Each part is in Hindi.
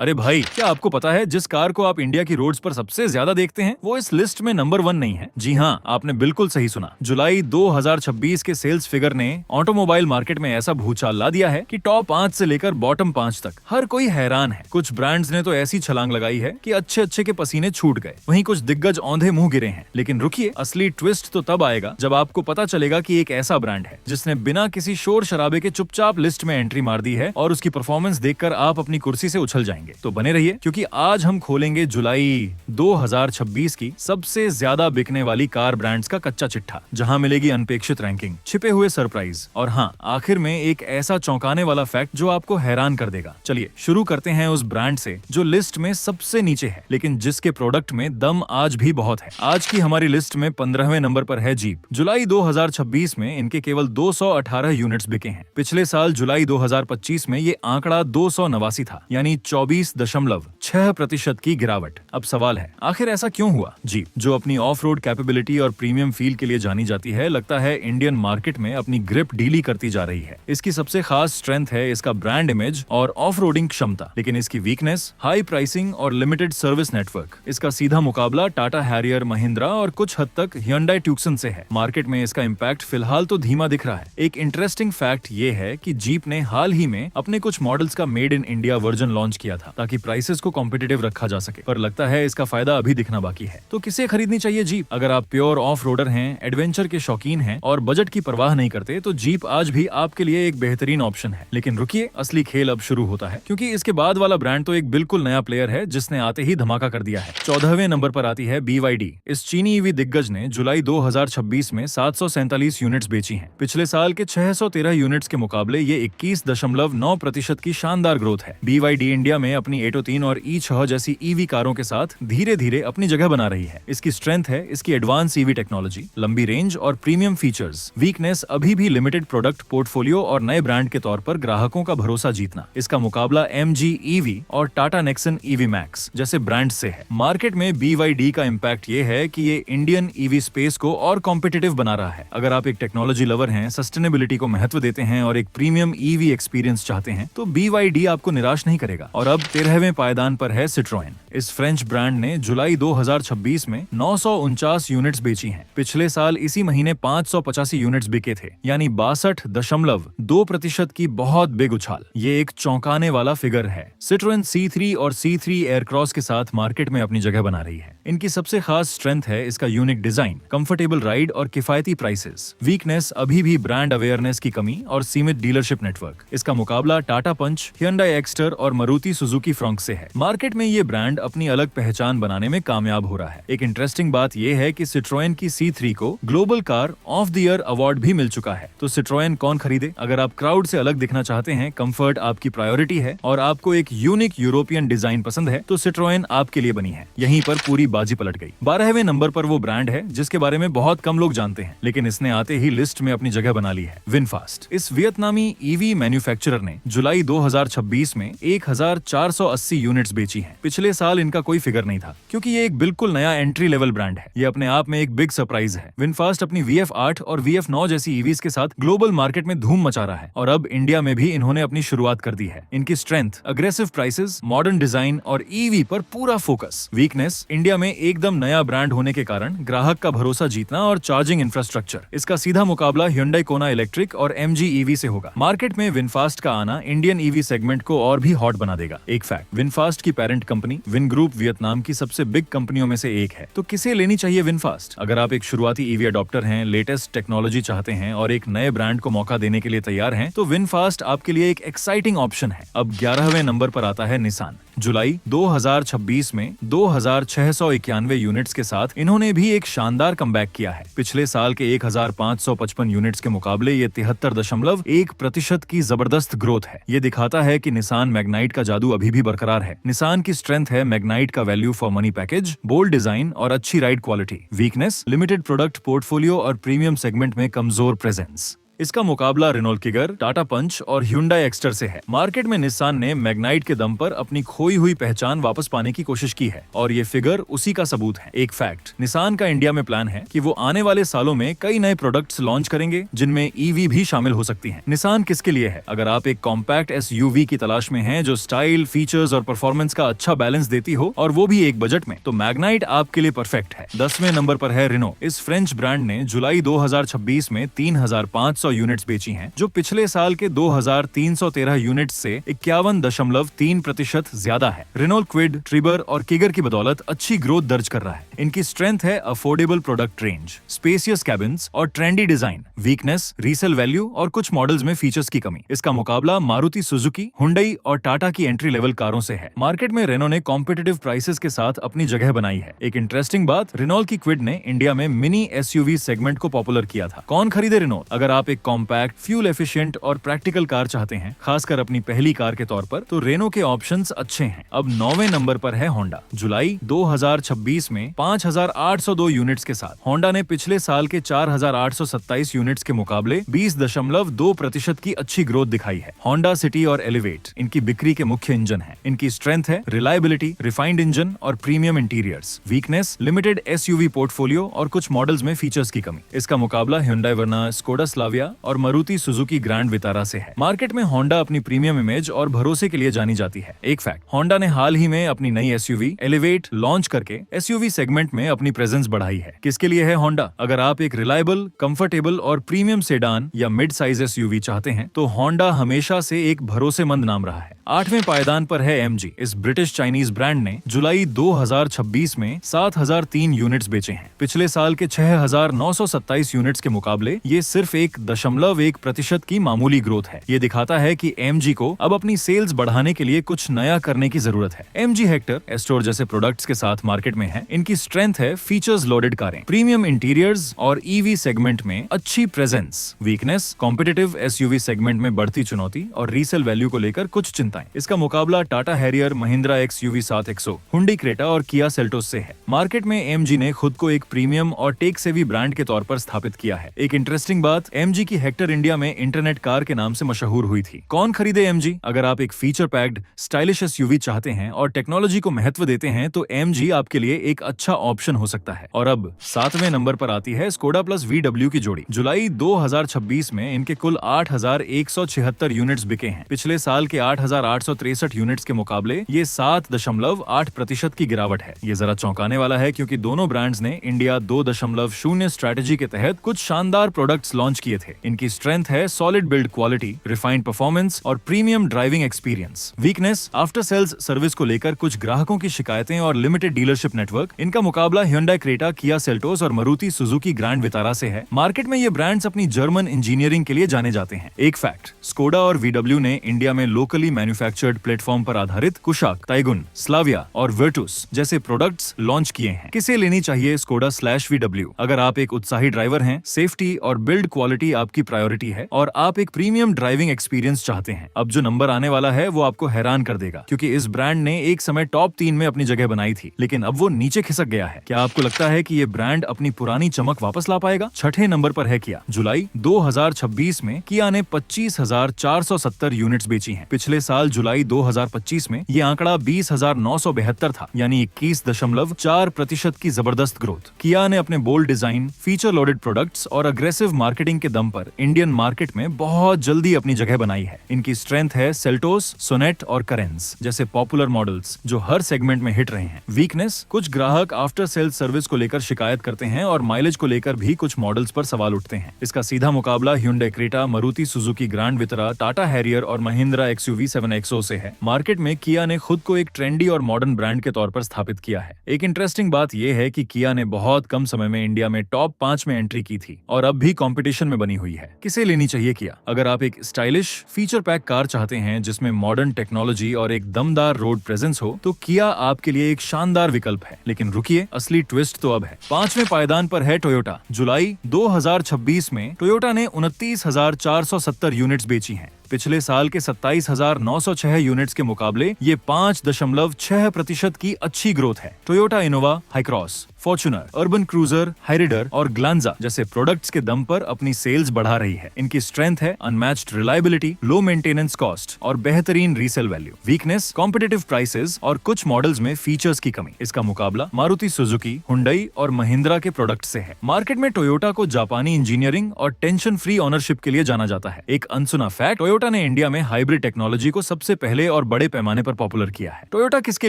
अरे भाई, क्या आपको पता है जिस कार को आप इंडिया की रोड्स पर सबसे ज्यादा देखते हैं वो इस लिस्ट में नंबर 1 नहीं है। जी हाँ, आपने बिल्कुल सही सुना। जुलाई 2026 के सेल्स फिगर ने ऑटोमोबाइल मार्केट में ऐसा भूचाल ला दिया है कि टॉप 5 से लेकर बॉटम 5 तक हर कोई हैरान है। कुछ ब्रांड्स ने तो ऐसी छलांग लगाई है कि अच्छे अच्छे के पसीने छूट गए, वहीं कुछ दिग्गज औंधे मुंह गिरे हैं। लेकिन रुकिए, असली ट्विस्ट तो तब आएगा जब आपको पता चलेगा कि एक ऐसा ब्रांड है जिसने बिना किसी शोर शराबे के चुपचाप लिस्ट में एंट्री मार दी है और उसकी परफॉर्मेंस देखकर आप अपनी कुर्सी से उछल जाएंगे। तो बने रहिए, क्योंकि आज हम खोलेंगे जुलाई 2026 की सबसे ज्यादा बिकने वाली कार ब्रांड्स का कच्चा चिट्ठा, जहां मिलेगी अनपेक्षित रैंकिंग, छिपे हुए सरप्राइज और हाँ, आखिर में एक ऐसा चौंकाने वाला फैक्ट जो आपको हैरान कर देगा। चलिए शुरू करते हैं उस ब्रांड से जो लिस्ट में सबसे नीचे है, लेकिन जिसके प्रोडक्ट में दम आज भी बहुत है। आज की हमारी लिस्ट में 15वें नंबर पर है जीप। जुलाई 2026 में इनके केवल 218 यूनिट्स बिके हैं। पिछले साल जुलाई 2025 में ये आंकड़ा 289 था, यानी 24.6% की गिरावट। अब सवाल है, आखिर ऐसा क्यों हुआ? जीप, जो अपनी ऑफ रोड कैपेबिलिटी और प्रीमियम फील के लिए जानी जाती है, लगता है इंडियन मार्केट में अपनी ग्रिप ढीली करती जा रही है। इसकी सबसे खास स्ट्रेंथ है इसका ब्रांड इमेज और ऑफ रोडिंग क्षमता, लेकिन इसकी वीकनेस हाई प्राइसिंग और लिमिटेड सर्विस नेटवर्क। इसका सीधा मुकाबला टाटा हैरियर, महिंद्रा और कुछ हद तक Hyundai ट्यूक्सन से है। मार्केट में इसका इम्पैक्ट फिलहाल तो धीमा दिख रहा है। एक इंटरेस्टिंग फैक्ट ये है कि जीप ने हाल ही में अपने कुछ मॉडल्स का made in India version launch किया था ताकि प्राइसेस को कॉम्पिटिटिव रखा जा सके, पर लगता है इसका फायदा अभी दिखना बाकी है। तो किसे खरीदनी चाहिए जीप? अगर आप प्योर ऑफ रोडर हैं, एडवेंचर के शौकीन हैं और बजट की परवाह नहीं करते, तो जीप आज भी आपके लिए एक बेहतरीन ऑप्शन है। लेकिन रुकिए, असली खेल अब शुरू होता है, क्योंकि इसके बाद वाला ब्रांड तो एक बिल्कुल नया प्लेयर है जिसने आते ही धमाका कर दिया है। 14वें नंबर पर आती है BYD। इस चीनी ईवी दिग्गज ने जुलाई 2026 में 747 यूनिट्स बेची हैं। पिछले साल के 613 यूनिट्स के मुकाबले ये 21.9% की शानदार ग्रोथ है। BYD इंडिया में अपनी 803 और E6 जैसी ईवी कारों के साथ धीरे धीरे अपनी जगह बना रही है। इसकी स्ट्रेंथ है इसकी एडवांस ईवी टेक्नोलॉजी, लंबी रेंज और प्रीमियम फीचर्स। वीकनेस अभी भी लिमिटेड प्रोडक्ट पोर्टफोलियो और नए ब्रांड के तौर पर ग्राहकों का भरोसा जीतना। इसका मुकाबला MG EV और टाटा नेक्सन EV Max जैसे ब्रांड से है। मार्केट में BYD का इम्पैक्ट ये है कि ये इंडियन ईवी स्पेस को और कॉम्पिटिटिव बना रहा है। अगर आप एक टेक्नोलॉजी लवर हैं, सस्टेनेबिलिटी को महत्व देते हैं और एक प्रीमियम ईवी एक्सपीरियंस चाहते हैं, तो BYD आपको निराश नहीं करेगा। और अब 13वें पायदान पर है Citroën। इस फ्रेंच ब्रांड ने जुलाई 2026 में 949 यूनिट्स बेची हैं। पिछले साल इसी महीने 585 यूनिट्स बिके थे, यानी 62.2% की बहुत बिग उछाल। ये एक चौंकाने वाला फिगर है। Citroën C3 और C3 एयरक्रॉस के साथ मार्केट में अपनी जगह बना रही है। इनकी सबसे खास स्ट्रेंथ है इसका यूनिक डिजाइन, कंफर्टेबल राइड और किफायती प्राइसेस। वीकनेस अभी भी ब्रांड अवेयरनेस की कमी और सीमित डीलरशिप नेटवर्क। इसका मुकाबला टाटा पंच, Hyundai एक्स्टर और मारुति सुजुकी फ्रॉन्क से है। मार्केट में ये ब्रांड अपनी अलग पहचान बनाने में कामयाब हो रहा है। एक इंटरेस्टिंग बात यह है कि Citroën की C3 को global car of the year award भी मिल चुका है। तो Citroën कौन खरीदे? अगर आप क्राउड से अलग दिखना चाहते हैं, कंफर्ट आपकी प्रायोरिटी है और आपको एक यूनिक यूरोपियन डिजाइन पसंद है, तो Citroën आपके लिए बनी है। यहीं पर पूरी बाजी पलट गई। 12वें नंबर पर वो ब्रांड है जिसके बारे में बहुत कम लोग जानते हैं, लेकिन इसने आते ही लिस्ट में अपनी जगह बना ली है, विनफास्ट। इस वियतनामी ईवी मैन्युफैक्चरर ने जुलाई 2026 में 1480 यूनिट्स बेची हैं। पिछले साल इनका कोई फिगर नहीं था, क्योंकि ये एक बिल्कुल नया एंट्री लेवल ब्रांड है। ये अपने आप में एक बिग सरप्राइज है। विनफास्ट अपनी VF8 और VF9 जैसी ईवीज के साथ ग्लोबल मार्केट में धूम मचा रहा है और अब इंडिया में भी इन्होंने अपनी शुरुआत कर दी है। इनकी strength, aggressive prices, modern design और ईवी पर पूरा फोकस। वीकनेस, इंडिया में एकदम नया ब्रांड होने के कारण ग्राहक का भरोसा जीतना और चार्जिंग इंफ्रास्ट्रक्चर। इसका सीधा मुकाबला Hyundai Kona इलेक्ट्रिक और MG EV से होगा। मार्केट में विनफास्ट का आना इंडियन ईवी सेगमेंट को और भी हॉट बना देगा। एक फैक्ट, विनफास्ट की parent company win group Vietnam की सबसे बिग कंपनियों में से एक है। तो किसे लेनी चाहिए विनफास्ट? अगर आप एक शुरुआती ईवी अडॉप्टर हैं, लेटेस्ट टेक्नोलॉजी चाहते हैं और एक नए ब्रांड को मौका देने के लिए तैयार हैं, तो विनफास्ट आपके लिए एक एक्साइटिंग ऑप्शन है। अब 11वें नंबर पर आता है निसान। जुलाई 2026 में 2691 यूनिट्स के साथ इन्होंने भी एक शानदार कमबैक किया है। पिछले साल के 1555 यूनिट्स के मुकाबले ये 73.1% की जबरदस्त ग्रोथ है। ये दिखाता है कि निसान मैग्नाइट का जादू अभी भी बरकरार है। निसान की स्ट्रेंथ है मैग्नाइट का value for money package, bold design और अच्छी ride quality. Weakness, limited product portfolio और प्रीमियम सेगमेंट में कमजोर प्रेजेंस। इसका मुकाबला रेनॉल्ट किगर, टाटा पंच और Hyundai एक्स्टर से है। मार्केट में निस्सान ने मैग्नाइट के दम पर अपनी खोई हुई पहचान वापस पाने की कोशिश की है और ये फिगर उसी का सबूत है। एक फैक्ट, निस्सान का इंडिया में प्लान है कि वो आने वाले सालों में कई नए प्रोडक्ट्स लॉन्च करेंगे जिनमें ईवी भी शामिल हो सकती है। निस्सान किसके लिए है? अगर आप एक कॉम्पैक्ट एसयूवी की तलाश में हैं जो स्टाइल, फीचर्स और परफॉर्मेंस का अच्छा बैलेंस देती हो और वो भी एक बजट में, तो मैग्नाइट आपके लिए परफेक्ट है। 10वें नंबर पर है रिनो। इस फ्रेंच ब्रांड ने जुलाई 2026 में 3500 यूनिट्स बेची हैं, जो पिछले साल के 2313 यूनिट्स से 51.3% ज्यादा है। रिनो क्विड, ट्रिबर और किगर की बदौलत अच्छी ग्रोथ दर्ज कर रहा है। इनकी स्ट्रेंथ है affordable product range, spacious cabins और trendy design. Weakness, resale value और कुछ मॉडल्स में फीचर्स की कमी। इसका मुकाबला मारुति सुजुकी, हुंडई और टाटा की एंट्री लेवल कारों से है। मार्केट में रेनो ने कॉम्पिटिटिव प्राइसेस के साथ अपनी जगह बनाई है। एक इंटरेस्टिंग बात, रेनॉल्ट की क्विड ने इंडिया में मिनी एसयूवी सेगमेंट को पॉपुलर किया था। कौन खरीदे रेनॉल्ट? अगर आप एक कॉम्पैक्ट, फ्यूल एफिशिएंट और प्रैक्टिकल कार चाहते हैं, खासकर अपनी पहली कार के तौर पर, तो रेनो के ऑप्शंस अच्छे हैं। अब 9वें नंबर पर है होंडा। जुलाई 2026 में 5802 यूनिट्स के साथ होंडा ने पिछले साल के 4827 यूनिट्स के मुकाबले 20.2% की अच्छी ग्रोथ दिखाई है। होंडा सिटी और एलिवेट इनकी बिक्री के मुख्य इंजन हैं। इनकी स्ट्रेंथ है रिलायबिलिटी, रिफाइंड इंजन और premium interiors. Weakness, limited SUV portfolio और कुछ मॉडल्स में फीचर्स की कमी। इसका मुकाबला Hyundai वर्ना, स्कोडा स्लाविया और मारुति सुजुकी ग्रैंड वितारा से है। मार्केट में होंडा अपनी प्रीमियम इमेज और भरोसे के लिए जानी जाती है। एक फैक्ट, होंडा ने हाल ही में अपनी नई एसयूवी एलिवेट लॉन्च करके एसयूवी सेगमेंट में अपनी प्रेजेंस बढ़ाई है। किसके लिए है होंडा? अगर आप एक रिलायबल, कंफर्टेबल और प्रीमियम सेडान या मिड साइज एसयूवी चाहते हैं, तो होंडा हमेशा से एक भरोसेमंद नाम रहा है। 8वें पायदान पर है MG। इस ब्रिटिश चाइनीज ब्रांड ने जुलाई 2026 में 7003 यूनिट्स बेचे हैं। पिछले साल के 6927 यूनिट्स के मुकाबले ये सिर्फ 1.1% की मामूली ग्रोथ है। ये दिखाता है कि MG को अब अपनी सेल्स बढ़ाने के लिए कुछ नया करने की जरूरत है। MG हेक्टर, एस्टोर जैसे प्रोडक्ट्स के साथ मार्केट में है। इनकी स्ट्रेंथ है फीचर्स लोडेड कारें, प्रीमियम इंटीरियर्स और EV सेगमेंट में अच्छी presence. Weakness, competitive SUV segment में बढ़ती चुनौती और रीसेल वैल्यू को लेकर कुछ चिंताएं। इसका मुकाबला Tata Harrier, Mahindra XUV 7XO, Hyundai Creta और किया सेल्टोस से है। मार्केट में MG ने खुद को एक प्रीमियम और टेक सेवी ब्रांड के तौर पर स्थापित किया है। एक इंटरेस्टिंग बात, MG की हेक्टर इंडिया में इंटरनेट कार के नाम से मशहूर हुई थी। कौन खरीदे MG? अगर आप एक फीचर पैक्ड, स्टाइलिश SUV चाहते हैं और टेक्नोलॉजी को महत्व देते हैं, तो MG आपके लिए एक अच्छा ऑप्शन हो सकता है। और अब 7वें नंबर पर आती है स्कोडा प्लस VW की जोड़ी। जुलाई 2026 में इनके कुल 8176 यूनिट्स बिके हैं। पिछले साल के 8863 यूनिट्स के मुकाबले ये 7.8% की गिरावट है। ये जरा चौंकाने वाला है क्योंकि दोनों ब्रांड्स ने इंडिया 2.0 स्ट्रेटेजी के तहत कुछ शानदार प्रोडक्ट्स लॉन्च किए थे। इनकी स्ट्रेंथ है solid build quality, refined performance और premium driving experience. Weakness, after sales service को लेकर कुछ ग्राहकों की शिकायतें और लिमिटेड डीलरशिप नेटवर्क। इनका मुकाबला Hyundai क्रेटा, किया सेल्टोस और मारुति सुजुकी ग्रैंड वितारा से है। मार्केट में ये ब्रांड्स अपनी जर्मन इंजीनियरिंग के लिए जाने जाते हैं। एक फैक्ट, स्कोडा और VW ने इंडिया में लोकली मैन्युफैक्चर्ड प्लेटफॉर्म पर आधारित कुशाक, टाइगुन, स्लाविया और वर्टुस जैसे प्रोडक्ट्स लॉन्च किए हैं। किसे लेनी चाहिए स्कोडा/VW? अगर आप एक उत्साही ड्राइवर हैं, सेफ्टी और बिल्ड क्वालिटी आपकी प्रायोरिटी है और आप एक प्रीमियम ड्राइविंग एक्सपीरियंस चाहते हैं, अब जो नंबर आने वाला है वो आपको हैरान कर देगा, क्योंकि इस ब्रांड ने एक समय टॉप 3 में अपनी जगह बनाई थी, लेकिन अब वो नीचे खिसक गया है। क्या आपको लगता है कि ये ब्रांड अपनी पुरानी चमक वापस ला पाएगा? 6ठे नंबर पर है किया। जुलाई 2026 में किया ने 25,470 यूनिट्स बेची हैं। पिछले साल जुलाई 2025 में ये आंकड़ा 20,972 था, यानी 21.4% की जबरदस्त ग्रोथ। किया ने अपने bold design, feature loaded products और अग्रेसिव मार्केटिंग के दम पर इंडियन मार्केट में बहुत जल्दी अपनी जगह बनाई है। इनकी स्ट्रेंथ है सेल्टोस, सोनेट और करेंस जैसे पॉपुलर मॉडल्स जो हर सेगमेंट में हिट रहे हैं। वीकनेस, कुछ ग्राहक आफ्टर सेल्स सर्विस को लेकर शिकायत करते हैं और माइलेज को लेकर भी कुछ मॉडल्स पर सवाल उठते हैं। इसका सीधा मुकाबला Hyundai Creta, Maruti Suzuki Grand Vitara, Tata Harrier और महिंद्रा XUV 7XO से है। मार्केट में किया ने खुद को एक ट्रेंडी और मॉडर्न ब्रांड के तौर पर स्थापित किया है। एक इंटरेस्टिंग बात यह है कि किया ने बहुत कम समय में इंडिया में टॉप 5 में एंट्री की थी और अब भी कंपटीशन में बनी हुई है। किसे लेनी चाहिए किया? अगर आप एक स्टाइलिश, फीचर पैक कार चाहते हैं जिसमें मॉडर्न टेक्नोलॉजी और एक दमदार रोड प्रेजेंस हो, तो किया आपके लिए एक शानदार विकल्प है। लेकिन रुकिए, असली ट्विस्ट तो अब है। 5वें पायदान पर है टोयोटा। जुलाई 2026 में टोयोटा ने 29,470 यूनिट्स बेची हैं। पिछले साल के 27,906 यूनिट्स के मुकाबले ये 5.6% की अच्छी ग्रोथ है। Toyota Innova, Hycross, Fortuner, Urban Cruiser, Hyryder और ग्लांजा जैसे प्रोडक्ट्स के दम पर अपनी सेल्स बढ़ा रही है। इनकी स्ट्रेंथ है unmatched reliability, low maintenance cost और बेहतरीन resale value. Weakness competitive prices और कुछ मॉडल्स में फीचर्स की कमी। इसका मुकाबला मारुति सुजुकी, हुंडई और महिंद्रा के प्रोडक्ट से है। मार्केट में टोयोटा को जापानी इंजीनियरिंग और टेंशन फ्री ऑनरशिप के लिए जाना जाता है। एक अनसुना फैक्ट, टोयोटा ने इंडिया में हाइब्रिड टेक्नोलॉजी को सबसे पहले और बड़े पैमाने पर पॉपुलर किया है। टोयोटा किसके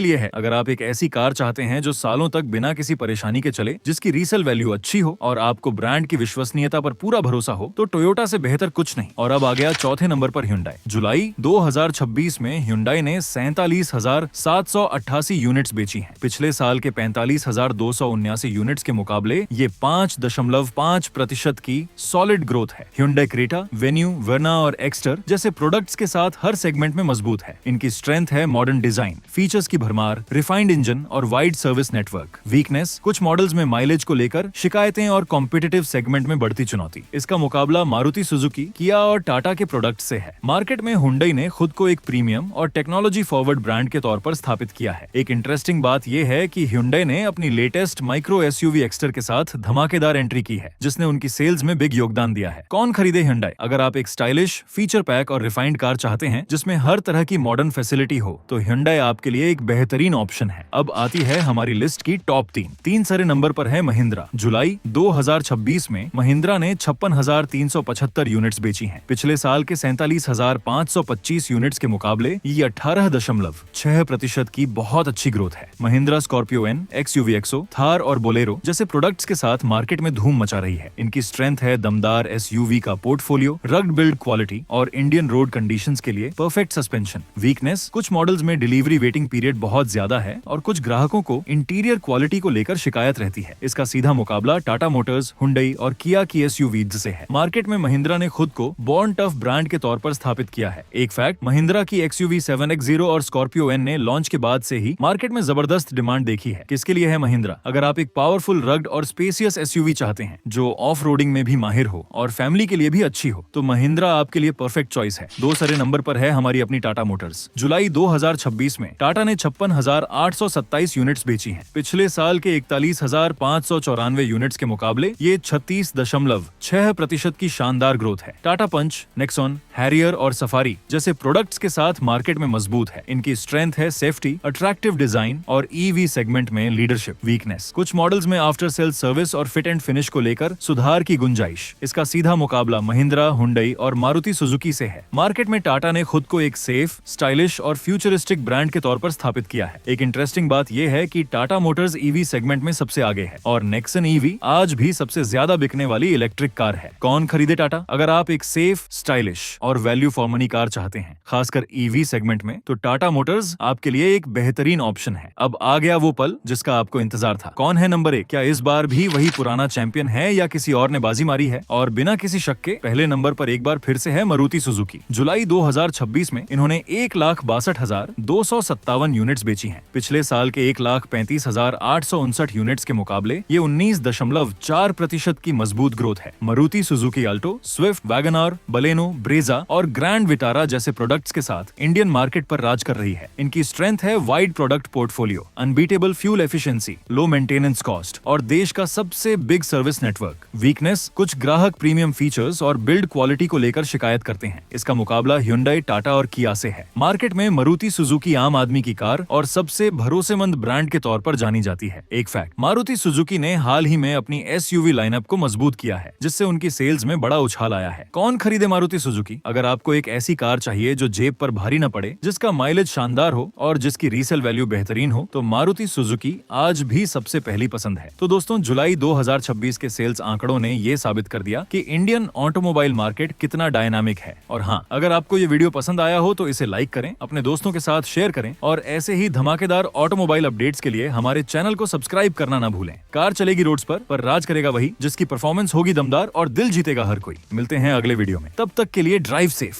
लिए है? अगर आप एक ऐसी कार चाहते हैं जो सालों तक बिना किसी परेशानी के चले, जिसकी रीसेल वैल्यू अच्छी हो और आपको ब्रांड की विश्वसनीयता पर पूरा भरोसा हो, तो टोयोटा से बेहतर कुछ नहीं। और अब आ गया चौथे नंबर पर Hyundai। जुलाई 2026 में Hyundai ने 47,788 यूनिट्स बेची हैं। पिछले साल के 45,279 यूनिट्स के मुकाबले ये 5.5% की सॉलिड ग्रोथ है। Hyundai क्रेटा, वेन्यू, वर्ना और एक्स्टर जैसे प्रोडक्ट्स के साथ हर सेगमेंट में मजबूत है। इनकी स्ट्रेंथ है मॉडर्न डिजाइन, फीचर्स की भरमार, रिफाइंड इंजन और वाइड सर्विस नेटवर्क। वीकनेस, कुछ मॉडल्स में माइलेज को लेकर शिकायतें और कॉम्पिटिटिव सेगमेंट में बढ़ती चुनौती। इसका मुकाबला मारुति सुजुकी, किया और टाटा के प्रोडक्ट से है। मार्केट में हुंडई ने खुद को एक प्रीमियम और टेक्नोलॉजी फॉरवर्ड ब्रांड के तौर पर स्थापित किया है। एक इंटरेस्टिंग बात यह है कि हुंडई ने अपनी लेटेस्ट माइक्रो एसयूवी एक्स्टर के साथ धमाकेदार एंट्री की है, जिसने उनकी सेल्स में बिग योगदान दिया है। कौन खरीदे हुंडई? अगर आप एक स्टाइलिश, फीचर पैक और रिफाइंड कार चाहते हैं जिसमें हर तरह की मॉडर्न फैसिलिटी हो, तो हुंडई आपके लिए एक बेहतरीन ऑप्शन है। अब आती है हमारी लिस्ट की टॉप 3 सारे नंबर पर है महिंद्रा। जुलाई 2026 में महिंद्रा ने 56,375 यूनिट्स बेची हैं। पिछले साल के 47,525 यूनिट्स के मुकाबले ये 18.6% की बहुत अच्छी ग्रोथ है। Mahindra Scorpio N, XUV XO, Thar और बोलेरो जैसे प्रोडक्ट्स के साथ मार्केट में धूम मचा रही है। इनकी स्ट्रेंथ है दमदार SUV का पोर्टफोलियो, रग्ड बिल्ड क्वालिटी और इंडियन रोड कंडीशंस के लिए परफेक्ट सस्पेंशन। वीकनेस, कुछ मॉडल्स में डिलीवरी वेटिंग पीरियड बहुत ज्यादा है और कुछ ग्राहकों को इंटीरियर क्वालिटी को लेकर शिकायत रहती है। इसका सीधा मुकाबला टाटा मोटर्स, हुंडई और किया की SUVs से है। मार्केट में महिंद्रा ने खुद को बॉर्न टफ ब्रांड के तौर पर स्थापित किया है। एक फैक्ट, महिंद्रा की XUV 7X0 और स्कॉर्पियो एन ने लॉन्च के बाद से ही मार्केट में जबरदस्त डिमांड देखी है। किसके लिए है महिंद्रा? अगर आप एक पावरफुल, रग्ड और स्पेसियस SUV चाहते हैं जो ऑफ रोडिंग में भी माहिर हो और फैमिली के लिए भी अच्छी हो, तो महिंद्रा आपके लिए परफेक्ट चॉइस है। 2 सारे नंबर पर है हमारी अपनी टाटा मोटर्स। जुलाई 2026 में टाटा ने 56,827 यूनिट्स बेची हैं। पिछले साल के 41,594 यूनिट्स के मुकाबले ये 36.6% की शानदार ग्रोथ है। टाटा पंच, नेक्सॉन, हैरियर और सफारी जैसे प्रोडक्ट्स के साथ मार्केट में मजबूत है। इनकी स्ट्रेंथ है सेफ्टी, अट्रैक्टिव डिजाइन और EV सेगमेंट में लीडरशिप। वीकनेस, कुछ मॉडल्स में आफ्टर सेल सर्विस और फिट एंड फिनिश को लेकर सुधार की गुंजाइश। इसका सीधा मुकाबला महिंद्रा, हुंडई और मारुति सुजुकी से है। मार्केट में टाटा ने खुद को एक सेफ, स्टाइलिश और फ्यूचरिस्टिक ब्रांड के तौर पर स्थापित किया है। एक इंटरेस्टिंग बात यह है कि टाटा मोटर्स EV सेगमेंट में सबसे आगे है और नेक्सन EV आज भी सबसे ज्यादा बिकने वाली इलेक्ट्रिक कार है। कौन खरीदे टाटा? अगर आप एक सेफ, स्टाइलिश और वैल्यू फॉर मनी कार चाहते हैं, खासकर EV सेगमेंट में, तो टाटा मोटर्स आपके लिए एक बेहतरीन ऑप्शन है। अब आ गया वो पल जिसका आपको इंतजार था। कौन है नंबर 1? क्या इस बार भी वही पुराना चैंपियन है या किसी और ने बाजी मारी है? और बिना किसी शक के पहले नंबर पर एक बार फिर से है मारुति सुजुकी। जुलाई 2026 में इन्होंने 1,62,257 यूनिट्स बेची हैं। पिछले साल के 1,35,859 यूनिट्स के मुकाबले ये 19.4% की मजबूत ग्रोथ है। Maruti Suzuki Alto, Swift, Wagon R, Baleno, Brezza और ग्रैंड विटारा जैसे प्रोडक्ट्स के साथ इंडियन मार्केट पर राज कर रही है। इनकी स्ट्रेंथ है wide product portfolio, unbeatable fuel efficiency, low maintenance cost और देश का सबसे बिग सर्विस नेटवर्क। वीकनेस, कुछ ग्राहक प्रीमियम फीचर्स और बिल्ड क्वालिटी को लेकर शिकायत करते हैं। इसका मुकाबला Hyundai, टाटा और किया से है। मार्केट में मारुति सुजुकी आम आदमी की कार और सबसे भरोसेमंद ब्रांड के तौर पर जानी जाती है। एक फैक्ट, मारुति सुजुकी ने हाल ही में अपनी SUV लाइनअप को मजबूत किया है, जिससे उनकी सेल्स में बड़ा उछाल आया है। कौन खरीदे मारुति सुजुकी? अगर आपको एक ऐसी कार चाहिए जो जेब पर भारी न पड़े, जिसका माइलेज शानदार हो और जिसकी रीसेल वैल्यू बेहतरीन हो, तो मारुति सुजुकी आज भी सबसे पहली पसंद है। तो दोस्तों, जुलाई 2026 के सेल्स आंकड़ों ने ये साबित कर दिया कि इंडियन ऑटोमोबाइल मार्केट कितना डायनामिक है। और हाँ, अगर आपको ये वीडियो पसंद आया हो तो इसे लाइक करें, अपने दोस्तों के साथ शेयर करें और ऐसे ही धमाकेदार ऑटोमोबाइल अपडेट्स के लिए हमारे चैनल को सब्सक्राइब करना ना भूलें। कार चलेगी रोड्स पर राज करेगा वही जिसकी परफॉर्मेंस होगी दमदार और दिल जीतेगा हर कोई। मिलते हैं अगले वीडियो में, तब तक के लिए ड्राइव सेफ।